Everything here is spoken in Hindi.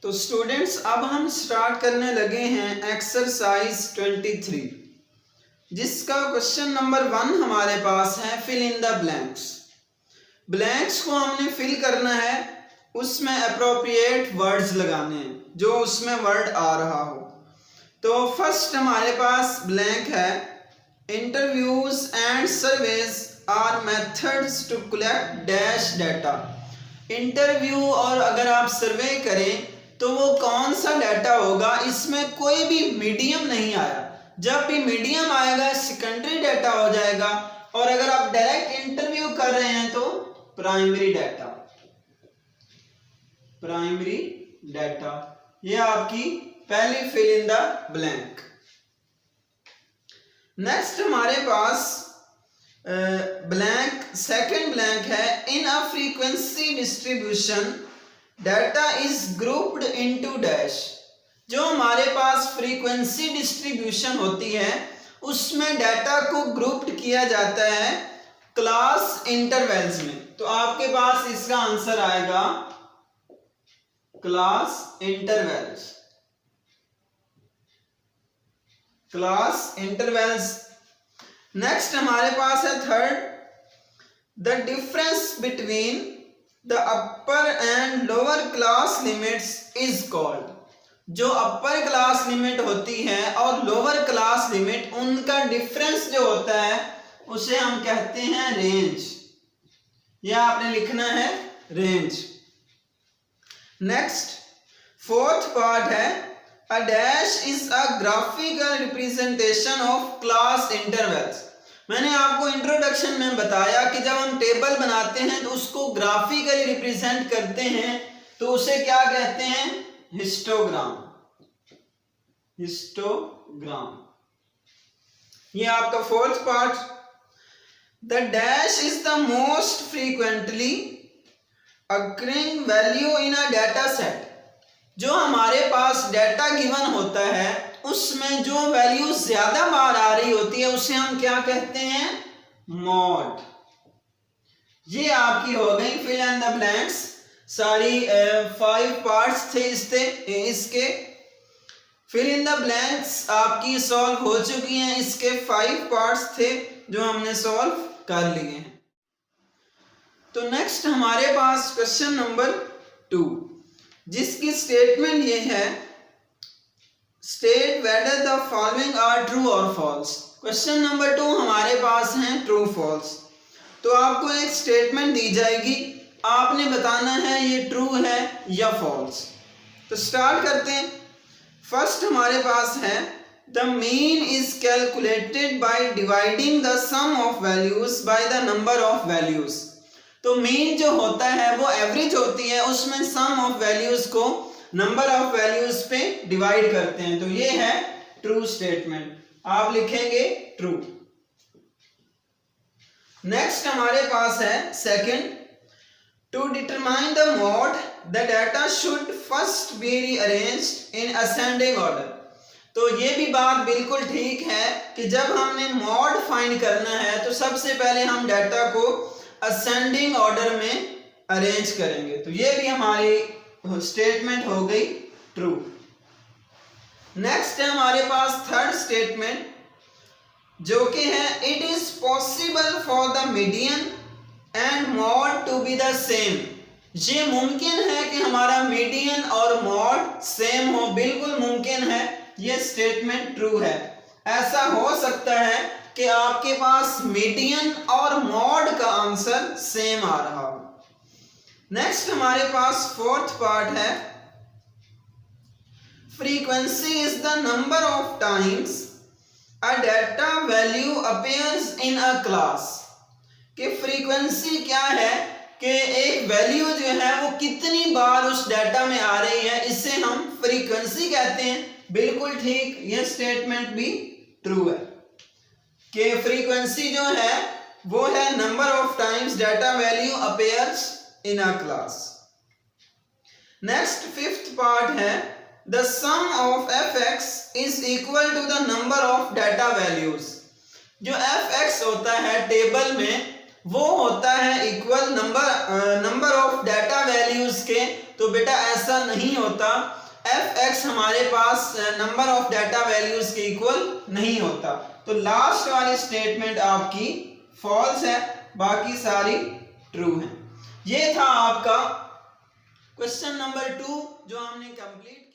तो स्टूडेंट्स अब हम स्टार्ट करने लगे हैं एक्सरसाइज 23, जिसका क्वेश्चन नंबर 1 हमारे पास है fill in the blanks. Blanks को हमने फिल करना है, उसमें अप्रोप्रिएट वर्ड्स लगाने हैं जो उसमें वर्ड आ रहा हो। तो फर्स्ट हमारे पास ब्लैंक है, interviews and surveys are methods to collect dash data. Interview और अगर आप सर्वे करें तो वो कौन सा डाटा होगा, इसमें कोई भी मीडियम नहीं आया। जब भी मीडियम आएगा सेकेंडरी डाटा हो जाएगा, और अगर आप डायरेक्ट इंटरव्यू कर रहे हैं तो प्राइमरी डाटा। प्राइमरी डाटा ये आपकी पहली fill in the blank. Next हमारे पास ब्लैंक सेकंड ब्लैंक है, in a frequency distribution data is grouped into dash. जो हमारे पास फ्रीक्वेंसी डिस्ट्रीब्यूशन होती है उसमें डाटा को ग्रुप्ड किया जाता है क्लास इंटरवल्स में। तो आपके पास इसका आंसर आएगा class intervals. Class intervals. Next हमारे पास है third, the difference between the upper and lower class limits is called. जो अपर क्लास लिमिट होती है और लोअर क्लास लिमिट, उनका डिफरेंस जो होता है उसे हम कहते हैं रेंज। यह आपने लिखना है रेंज। नेक्स्ट फोर्थ पार्ट है, a dash is a graphical representation of class intervals. मैंने आपको इंट्रोडक्शन में बताया कि जब हम टेबल बनाते हैं तो उसको ग्राफिकली रिप्रेजेंट करते हैं तो उसे क्या कहते हैं, हिस्टोग्राम। हिस्टोग्राम ये आपका fourth part. The dash is the most frequently occurring value in a data set. जो हमारे पास डाटा गिवन होता है उसमें जो वैल्यू ज्यादा बार आ रही होती है उसे हम क्या कहते हैं, मॉड। ये आपकी हो गई फिल इन द ब्लैंक्स। सारी 5 पार्ट्स थे इसके। फिल इन द ब्लैंक्स आपकी सॉल्व हो चुकी हैं। इसके 5 पार्ट्स थे जो हमने सॉल्व कर लिए हैं। तो नेक्स्ट हमारे पास क्वेश्चन नंबर 2, जिसकी स्टेटमेंट ये है, state whether the following are true और फॉल्स। क्वेश्चन नंबर 2 हमारे पास है ट्रू फॉल्स। तो आपको एक स्टेटमेंट दी जाएगी, आपने बताना है ये ट्रू है या फॉल्स। तो स्टार्ट करते हैं। फर्स्ट हमारे पास है, the mean is calculated by dividing the sum of values by the number of values. तो मीन जो होता है वो एवरेज होती है, उसमें सम ऑफ वैल्यूज को नंबर ऑफ वैल्यूज पे डिवाइड करते हैं। तो ये है ट्रू स्टेटमेंट, आप लिखेंगे ट्रू। नेक्स्ट हमारे पास है second, to determine the mode the data should first be rearranged in ascending order. तो ये भी बात बिल्कुल ठीक है कि जब हमने मॉड फाइंड करना है तो सबसे पहले हम डाटा को असेंडिंग ऑर्डर में अरेंज करेंगे। तो ये भी हमारी स्टेटमेंट हो गई ट्रू। नेक्स्ट है हमारे पास थर्ड स्टेटमेंट, जो कि है, it is possible for the median and mod to be the same. ये मुमकिन है कि हमारा मीडियन और मॉड सेम हो, बिल्कुल मुमकिन है। ये स्टेटमेंट ट्रू है। ऐसा हो सकता है कि आपके पास मीडियन और मॉड का आंसर सेम आ रहा हो। नेक्स्ट हमारे पास फोर्थ पार्ट है, frequency is the number of times a data value appears in a class. कि फ्रीक्वेंसी क्या है कि एक वैल्यू जो है वो कितनी बार उस डाटा में आ रही है, इसे हम फ्रीक्वेंसी कहते हैं। बिल्कुल ठीक, यह स्टेटमेंट भी ट्रू है कि फ्रीक्वेंसी जो है वो है number of times data value appears in a class. Next fifth part है, the sum of fx is equal to the number of data values. जो fx होता है टेबल में वो होता है equal number of data values के तो बेटा ऐसा नहीं होता, एफ एक्स हमारे पास नंबर ऑफ डाटा वैल्यूज के इक्वल नहीं होता। तो लास्ट वाली स्टेटमेंट आपकी फॉल्स है, बाकी सारी ट्रू है। ये था आपका क्वेश्चन नंबर 2 जो हमने कंप्लीट